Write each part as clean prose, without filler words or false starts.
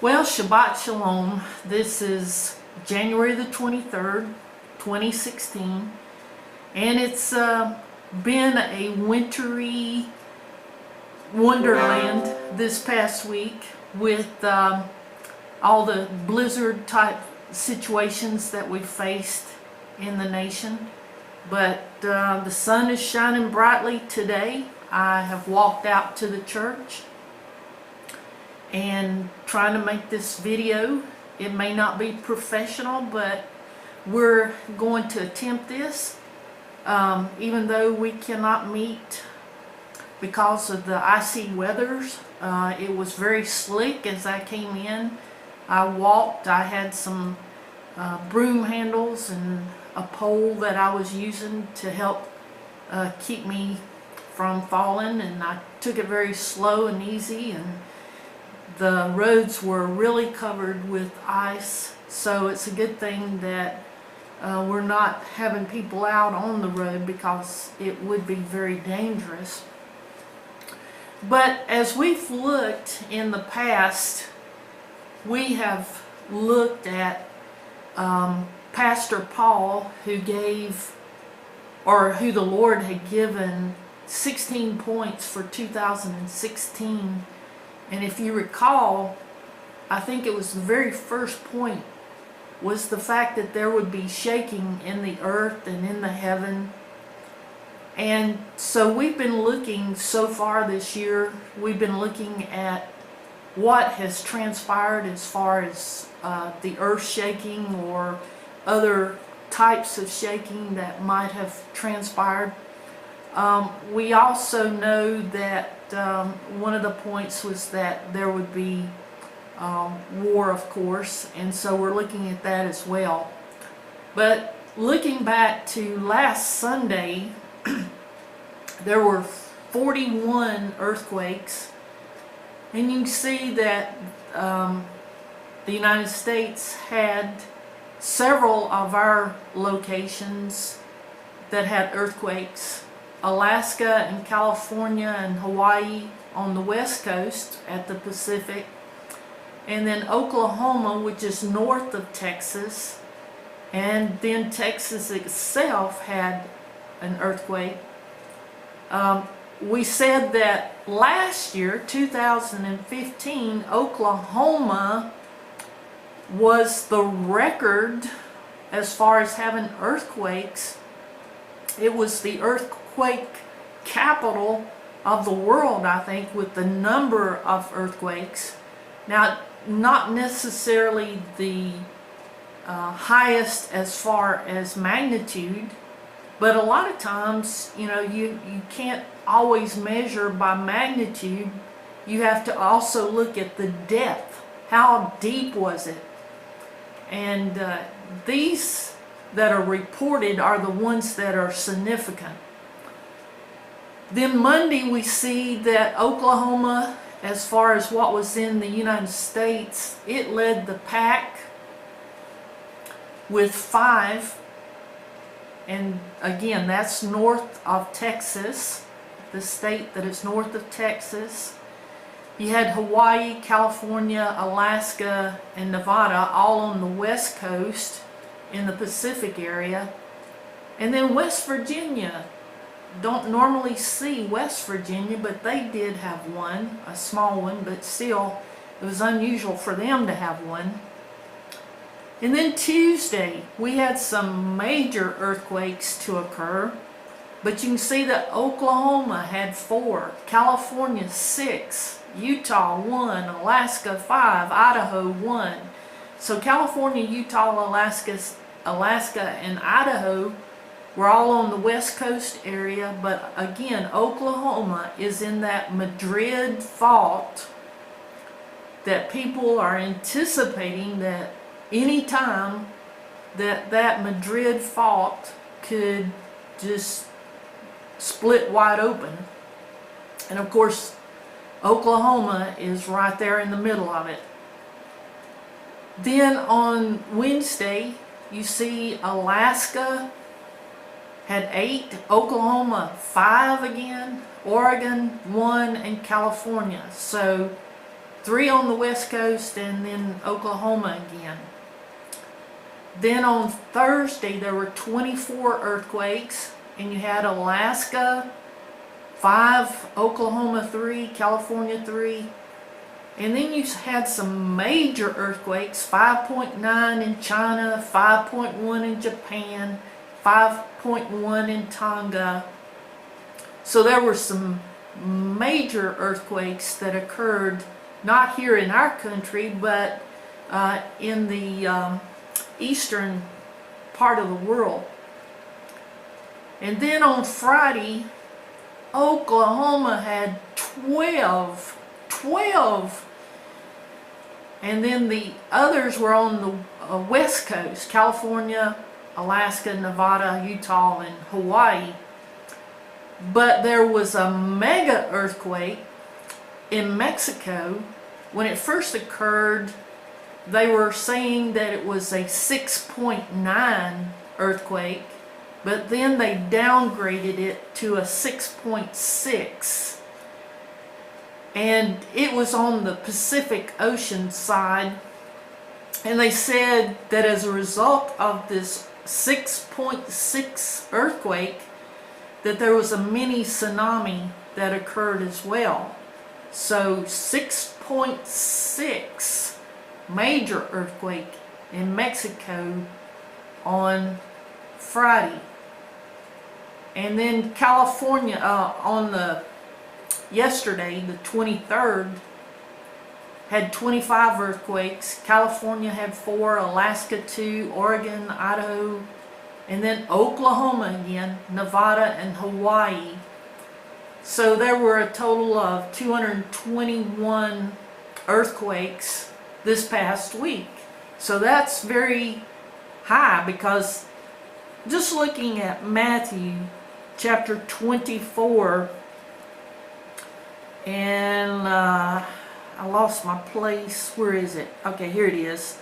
Well, Shabbat Shalom. This is January the 23rd, 2016, and it's been a wintry wonderland this past week with all the blizzard type situations that we faced in the nation. But the sun is shining brightly today. I have walked out to the church and trying to make this video. It may not be professional, but we're going to attempt this, even though we cannot meet because of the icy weathers. It was very slick as I came in. I walked. I had some broom handles and a pole that I was using to help keep me from falling, and I took it very slow and easy, and the roads were really covered with ice, so it's a good thing that we're not having people out on the road because it would be very dangerous. But as we've looked in the past, we have looked at Pastor Paul, who the Lord had given 16 points for 2016. And if you recall, I think it was the very first point was the fact that there would be shaking in the earth and in the heaven. And so we've been looking so far this year, we've been looking at what has transpired as far as the earth shaking or other types of shaking that might have transpired. We also know that one of the points was that there would be war, of course, and so we're looking at that as well. But looking back to last Sunday, there were 41 earthquakes, and you can see that the United States had several of our locations that had earthquakes. Alaska and California and Hawaii on the west coast at the Pacific, and then Oklahoma, which is north of Texas, and then Texas itself had an earthquake. We said that last year, 2015, Oklahoma was the record as far as having earthquakes. It was the earthquake capital of the world, I think, with the number of earthquakes. Now, not necessarily the highest as far as magnitude, but a lot of times, you can't always measure by magnitude. You have to also look at the depth. How deep was it? And these that are reported are the ones that are significant. Then Monday we see that Oklahoma, as far as what was in the United States, it led the pack with 5. And again, that's north of Texas, the state that is north of Texas. You had Hawaii, California, Alaska, and Nevada all on the west coast in the Pacific area. And then West Virginia. Don't normally see West Virginia, but they did have one, a small one, but still it was unusual for them to have one. And then Tuesday we had some major earthquakes to occur, but you can see that Oklahoma had 4, California 6, Utah 1, Alaska 5, Idaho 1. So California, Utah, Alaska, and Idaho were all on the west coast area, but again, Oklahoma is in that Madrid fault that people are anticipating that any time that Madrid fault could just split wide open. And of course, Oklahoma is right there in the middle of it. Then on Wednesday, you see Alaska had 8, Oklahoma 5 again, Oregon 1, and California. So 3 on the West Coast, and then Oklahoma again. Then on Thursday there were 24 earthquakes, and you had Alaska 5, Oklahoma 3, California 3, and then you had some major earthquakes, 5.9 in China, 5.1 in Japan, 5.1 in Tonga. So there were some major earthquakes that occurred not here in our country, but in the eastern part of the world. And then on Friday, Oklahoma had 12, and then the others were on the West Coast, California, Alaska, Nevada, Utah, and Hawaii. But there was a mega earthquake in Mexico. When it first occurred, they were saying that it was a 6.9 earthquake, but then they downgraded it to a 6.6. And it was on the Pacific Ocean side. And they said that as a result of this 6.6 earthquake, that there was a mini tsunami that occurred as well. So 6.6 major earthquake in Mexico on Friday. And then California on the yesterday, the 23rd, had 25 earthquakes. California had 4, Alaska 2, Oregon, Idaho, and then Oklahoma again, Nevada, and Hawaii. So there were a total of 221 earthquakes this past week. So that's very high, because just looking at Matthew chapter 24, and I lost my place. Where is it? Okay, here it is.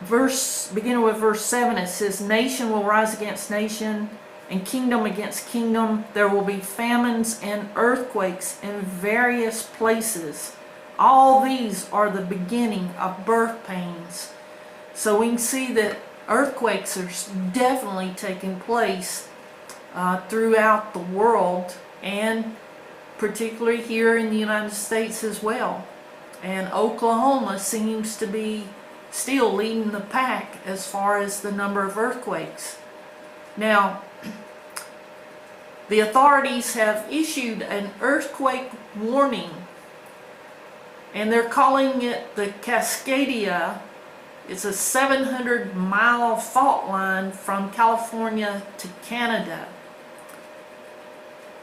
Beginning with verse 7, it says, "Nation will rise against nation, and kingdom against kingdom. There will be famines and earthquakes in various places. All these are the beginning of birth pains." So we can see that earthquakes are definitely taking place throughout the world, and particularly here in the United States as well. And Oklahoma seems to be still leading the pack as far as the number of earthquakes. Now, the authorities have issued an earthquake warning, and they're calling it the Cascadia. It's a 700-mile fault line from California to Canada.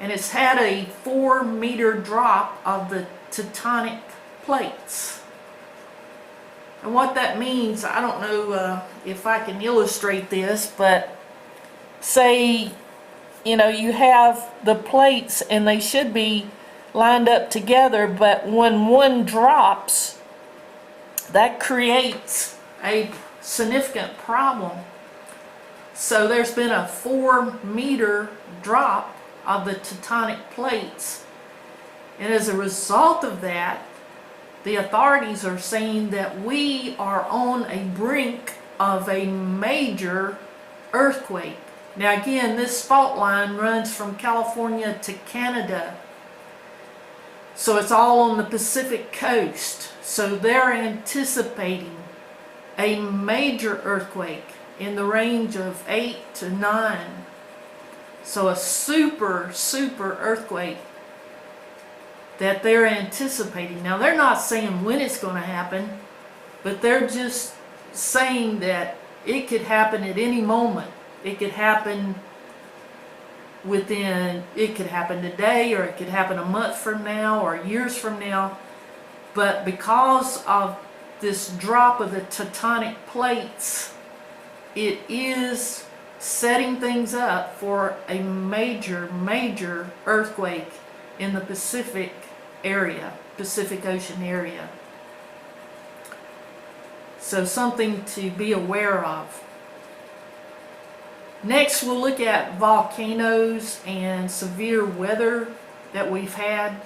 And it's had a 4-meter drop of the tectonic plates. And what that means, I don't know if I can illustrate this, but say, you have the plates and they should be lined up together, but when one drops, that creates a significant problem. So there's been a 4-meter drop of the tectonic plates, and as a result of that, the authorities are saying that we are on a brink of a major earthquake. Now again, this fault line runs from California to Canada, so it's all on the Pacific coast. So they're anticipating a major earthquake in the range of 8 to 9. So a super earthquake that they're anticipating. Now they're not saying when it's going to happen, but they're just saying that it could happen at any moment. It could happen it could happen today, or it could happen a month from now, or years from now. But because of this drop of the tectonic plates, it is setting things up for a major earthquake in the Pacific Ocean area. So something to be aware of. Next, we'll look at volcanoes and severe weather that we've had.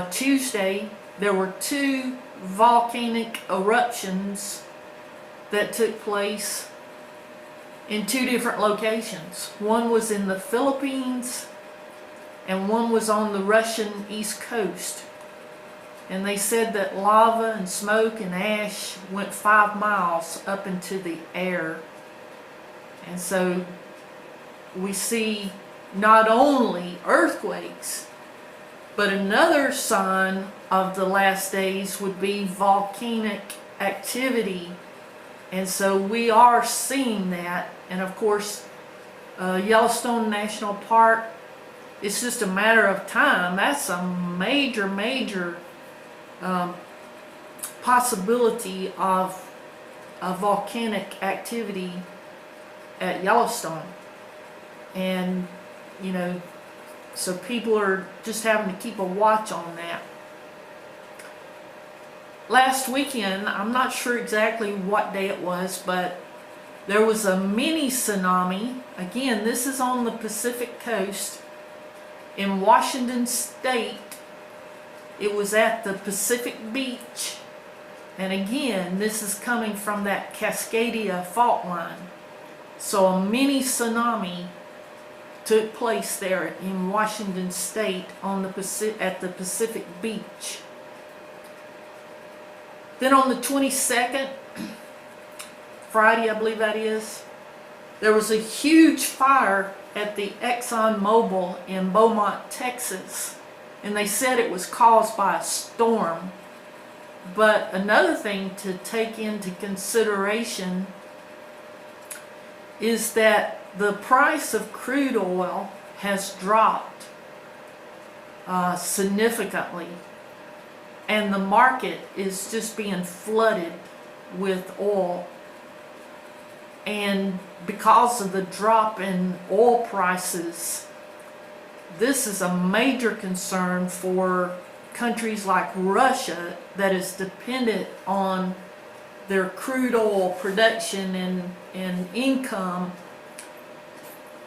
Tuesday, there were 2 volcanic eruptions that took place in 2 different locations. One was in the Philippines and one was on the Russian east coast. And they said that lava and smoke and ash went 5 miles up into the air. And so we see not only earthquakes, but another sign of the last days would be volcanic activity. And so we are seeing that. And of course, Yellowstone National Park, it's just a matter of time. That's a major possibility of volcanic activity at Yellowstone. And, you know, so people are just having to keep a watch on that. Last weekend, I'm not sure exactly what day it was, but there was a mini tsunami. Again, this is on the Pacific coast in Washington State. It was at the Pacific Beach. And again, this is coming from that Cascadia fault line. So a mini tsunami took place there in Washington State on the at the Pacific Beach. Then on the 22nd, Friday I believe that is, there was a huge fire at the ExxonMobil in Beaumont, Texas. And they said it was caused by a storm. But another thing to take into consideration is that the price of crude oil has dropped significantly, and the market is just being flooded with oil. And because of the drop in oil prices, this is a major concern for countries like Russia that is dependent on their crude oil production and income.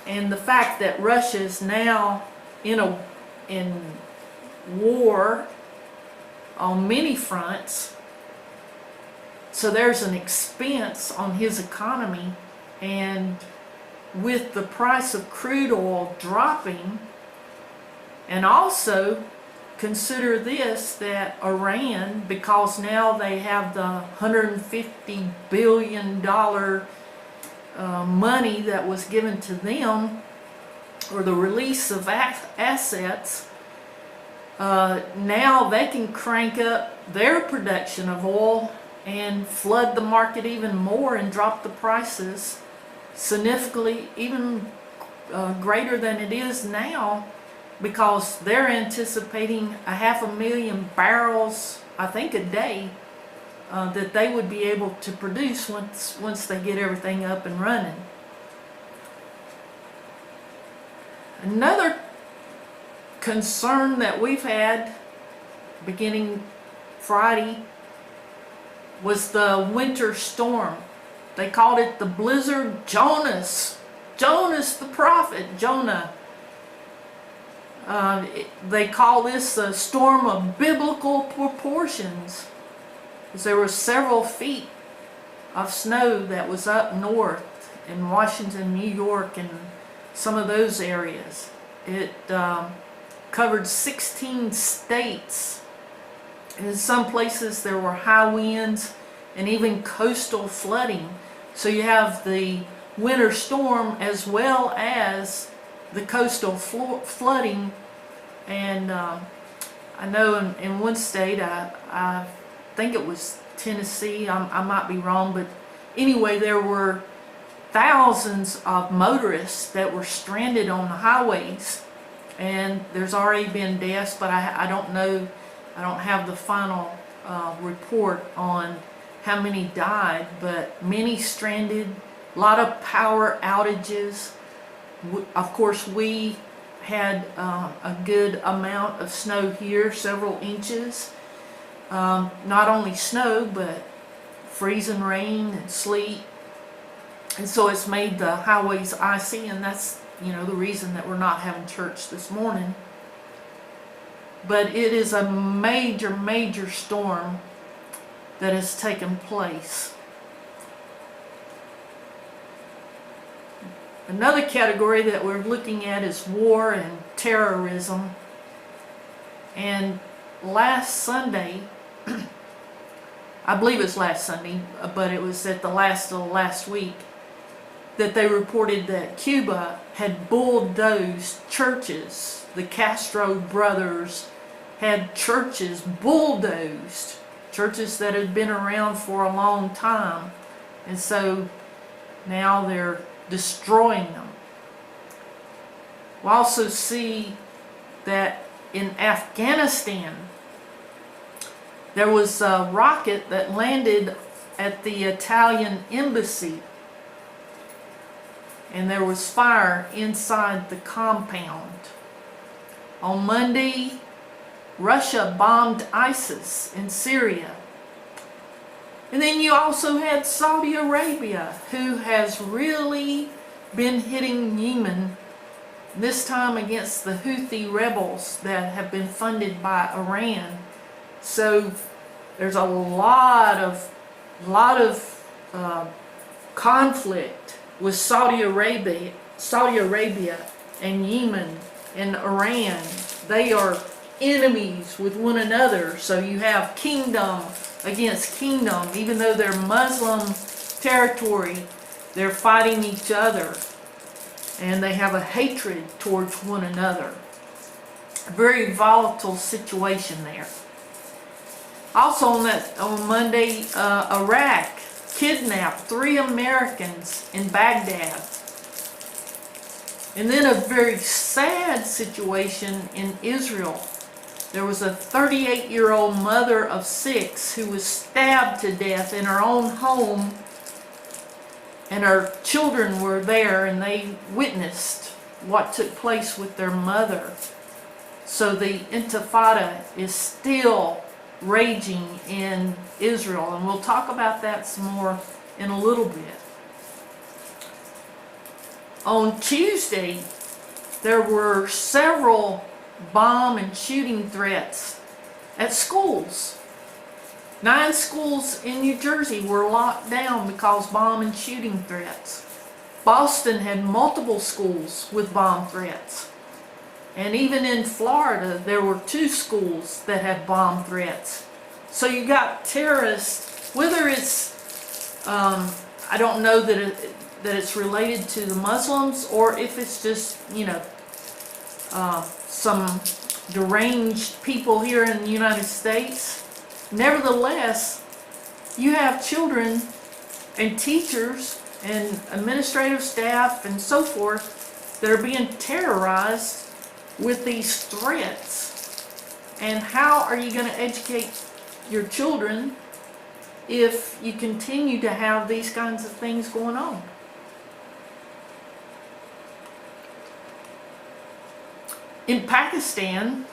And the fact that Russia is now in war on many fronts, so there's an expense on his economy. And with the price of crude oil dropping, and also consider this, that Iran, because now they have the $150 billion money that was given to them, or the release of assets, now they can crank up their production of oil and flood the market even more and drop the prices significantly, even greater than it is now, because they're anticipating 500,000 barrels, I think, a day that they would be able to produce once they get everything up and running. Another concern that we've had beginning Friday was the winter storm. They called it the blizzard Jonas. Jonas the prophet, Jonah. They call this a storm of biblical proportions, because there were several feet of snow that was up north in Washington, New York, and some of those areas. It covered 16 states. In some places there were high winds and even coastal flooding. So you have the winter storm as well as the coastal flooding. And I know in one state, I think it was Tennessee, I might be wrong, but anyway, there were thousands of motorists that were stranded on the highways, and there's already been deaths, but I don't know, I don't have the final report on how many died, but many stranded, a lot of power outages. Of course, we had a good amount of snow here, several inches. Not only snow, but freezing rain and sleet. And so it's made the highways icy, and that's, the reason that we're not having church this morning. but it is a major, major storm that has taken place. Another category that we're looking at is war and terrorism. And last Sunday, I believe it's last Sunday, but it was at the last week, that they reported that Cuba had bulldozed churches. The Castro brothers had churches bulldozed, churches that had been around for a long time. And so now they're destroying them. We also see that in Afghanistan, there was a rocket that landed at the Italian embassy, and there was fire inside the compound. On Monday, Russia bombed ISIS in Syria. And then you also had Saudi Arabia, who has really been hitting Yemen, this time against the Houthi rebels that have been funded by Iran. So there's a lot of conflict with Saudi Arabia and Yemen and Iran. They are enemies with one another. So you have kingdom against kingdom. Even though they're Muslim territory, they're fighting each other, and they have a hatred towards one another. A very volatile situation there. Also on Monday, Iraq kidnapped 3 Americans in Baghdad. And then a very sad situation in Israel. There was a 38-year-old mother of 6 who was stabbed to death in her own home, and her children were there, and they witnessed what took place with their mother. So the Intifada is still raging in Israel, and we'll talk about that some more in a little bit. On Tuesday, there were several bomb and shooting threats at schools. 9 schools in New Jersey were locked down because bomb and shooting threats. Boston had multiple schools with bomb threats. And even in Florida, there were 2 schools that had bomb threats. So you got terrorists, whether it's, I don't know that it's related to the Muslims, or if it's just, some deranged people here in the United States. Nevertheless, you have children and teachers and administrative staff and so forth that are being terrorized with these threats. And how are you going to educate your children if you continue to have these kinds of things going on? In Pakistan,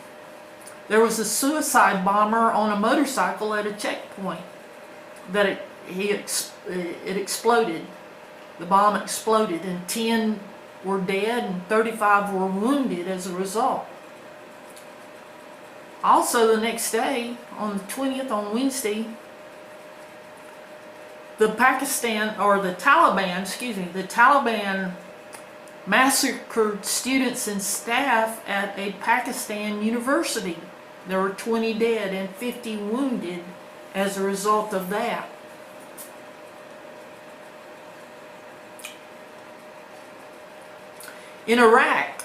there was a suicide bomber on a motorcycle at a checkpoint that it exploded. The bomb exploded, and 10 were dead and 35 were wounded as a result. Also, the next day, on the 20th, on Wednesday, the Taliban massacred students and staff at a Pakistan university. There were 20 dead and 50 wounded as a result of that. In Iraq,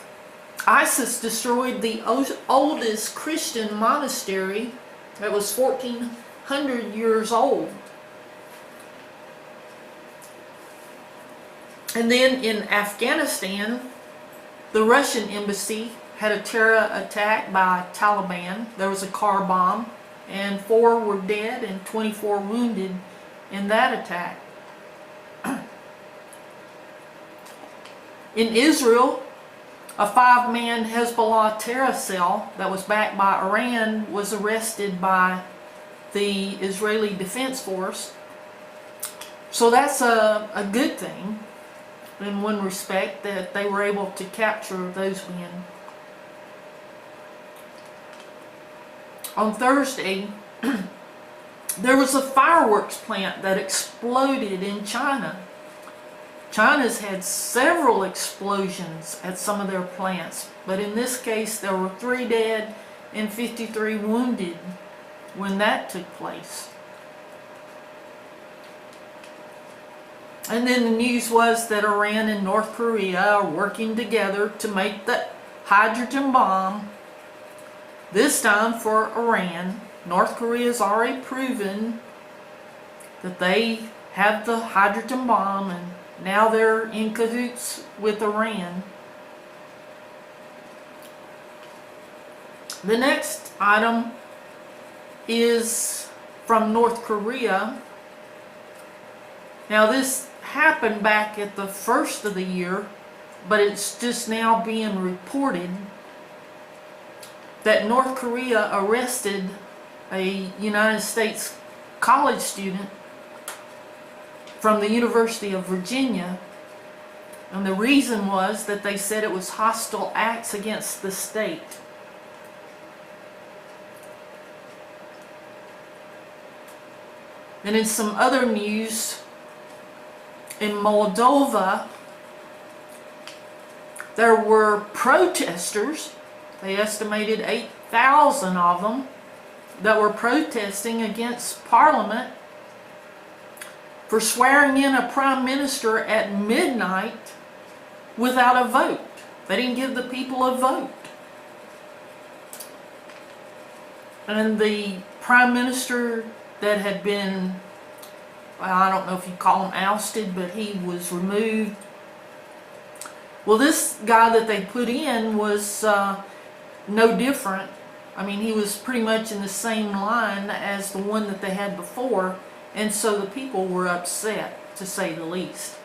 ISIS destroyed the oldest Christian monastery that was 1,400 years old. And then in Afghanistan, the Russian embassy had a terror attack by Taliban. There was a car bomb, and 4 were dead and 24 wounded in that attack. In Israel, a 5-man Hezbollah terror cell that was backed by Iran was arrested by the Israeli Defense Force. So that's a good thing in one respect, that they were able to capture those men. on Thursday, there was a fireworks plant that exploded in China. China's had several explosions at some of their plants, but in this case there were 3 dead and 53 wounded when that took place. And then the news was that Iran and North Korea are working together to make the hydrogen bomb. This time for Iran. North Korea has already proven that they have the hydrogen bomb, and now they're in cahoots with Iran. The next item is from North Korea. Now this happened back at the first of the year, but it's just now being reported that North Korea arrested a United States college student from the University of Virginia, and the reason was that they said it was hostile acts against the state. And in some other news, in Moldova, there were protesters, they estimated 8,000 of them, that were protesting against Parliament for swearing in a prime minister at midnight without a vote. They didn't give the people a vote. And the prime minister that had been, well, I don't know if you call him ousted, but he was removed. Well, this guy that they put in was no different. I mean, he was pretty much in the same line as the one that they had before, and so the people were upset, to say the least.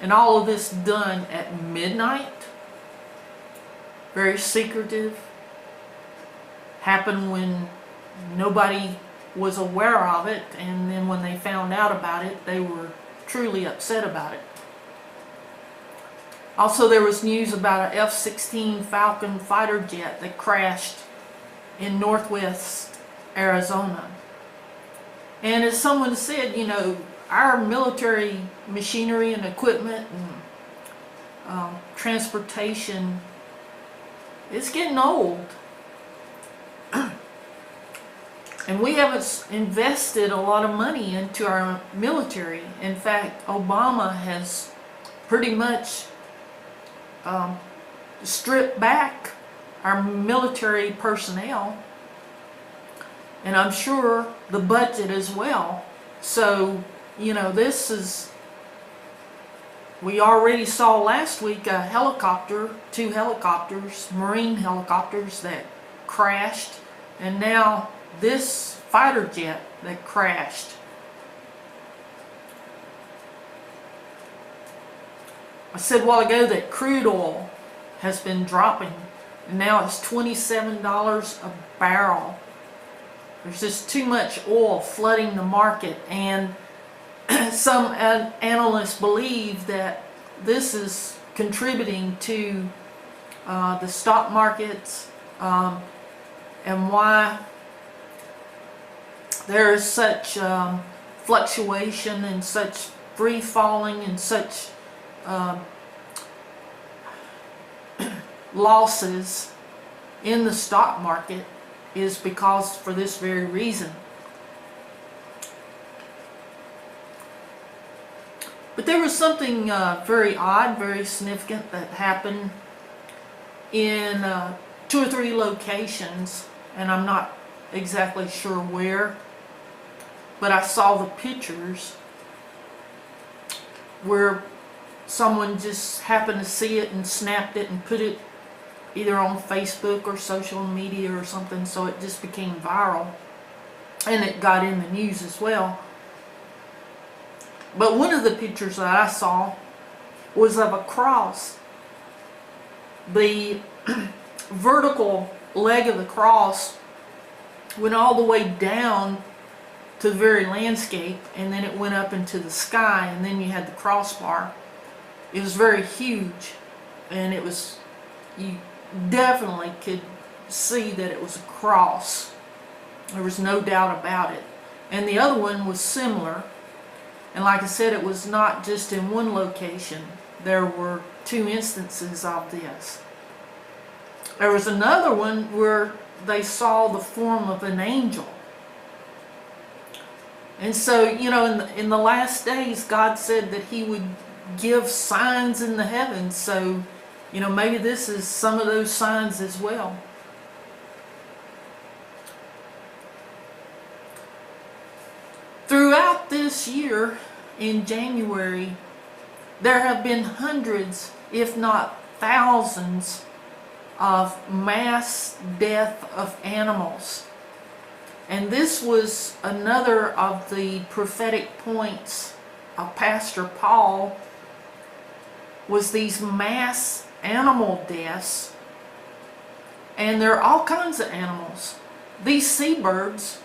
And all of this done at midnight, very secretive, happened when nobody was aware of it, and then when they found out about it, they were truly upset about it. Also, there was news about an F-16 Falcon fighter jet that crashed in northwest Arizona. And as someone said, you know, our military machinery and equipment and transportation is getting old. And we haven't invested a lot of money into our military. In fact, Obama has pretty much stripped back our military personnel, and I'm sure the budget as well. So, you know, this is, we already saw last week a helicopter, 2 helicopters, Marine helicopters that crashed, and now this fighter jet that crashed. I said a while ago that crude oil has been dropping, and now it's $27 a barrel. There's just too much oil flooding the market, and some analysts believe that this is contributing to the stock markets and why there is such fluctuation and such free falling and such losses in the stock market, is because for this very reason. But there was something very odd, very significant that happened in 2 or 3 locations, and I'm not exactly sure where, but I saw the pictures where someone just happened to see it and snapped it and put it either on Facebook or social media or something, so it just became viral, and it got in the news as well. But one of the pictures that I saw was of a cross. The vertical leg of the cross went all the way down to the very landscape, and then it went up into the sky, and then you had the crossbar. It was very huge, and it was, you definitely could see that it was a cross. There was no doubt about it. And the other one was similar. And like I said, it was not just in one location. There were 2 instances of this. There was another one where they saw the form of an angel. And so, you know, in the last days, God said that He would give signs in the heavens. So, you know, maybe this is some of those signs as well. Throughout this year, in January, there have been hundreds, if not thousands, of mass death of animals. And this was another of the prophetic points of Pastor Paul, was these mass animal deaths. And there are all kinds of animals. These seabirds,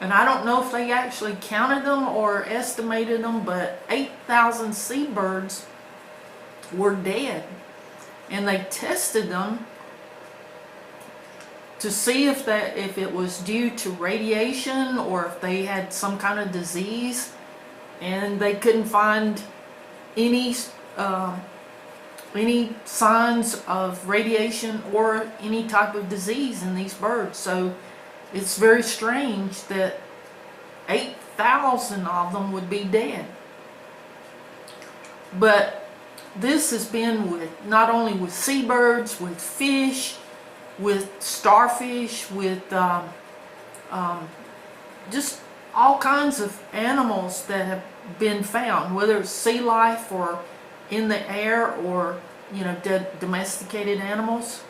and I don't know if they actually counted them or estimated them, but 8,000 seabirds were dead. And they tested them to see if it was due to radiation or if they had some kind of disease, and they couldn't find any signs of radiation or any type of disease in these birds. So it's very strange that 8,000 of them would be dead. But this has been with not only with seabirds, with fish, with starfish, with just all kinds of animals that have been found, whether it's sea life or in the air or, you know, domesticated animals.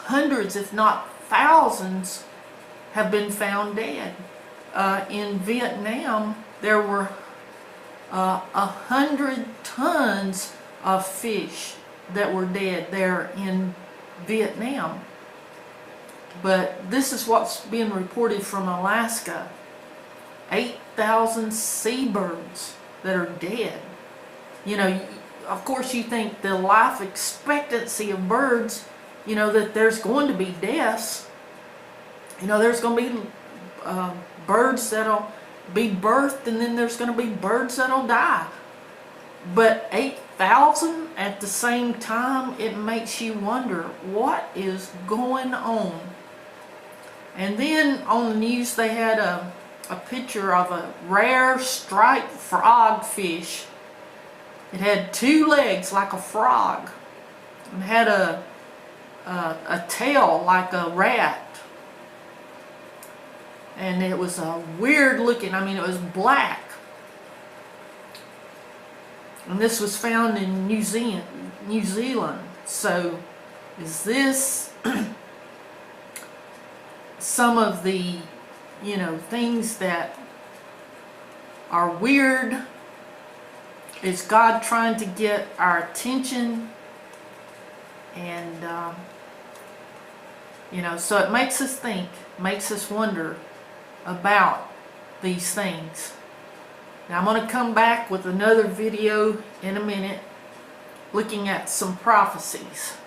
Hundreds, if not thousands, have been found dead. In Vietnam, there were 100 tons of fish that were dead there in Vietnam. But this is what's being reported from Alaska. 8,000 seabirds that are dead. You know, of course you think the life expectancy of birds, you know, that there's going to be deaths. You know, there's going to be birds that'll be birthed, and then there's going to be birds that'll die. But 8,000 at the same time, it makes you wonder what is going on. And then on the news they had a picture of a rare striped frogfish. It had 2 legs like a frog and had a tail like a rat. And it was a weird looking, I mean, it was black. And this was found in New Zealand. So is this some of the, you know, things that are weird? Is God trying to get our attention? And you know, so it makes us think, makes us wonder about these things. Now I'm going to come back with another video in a minute looking at some prophecies.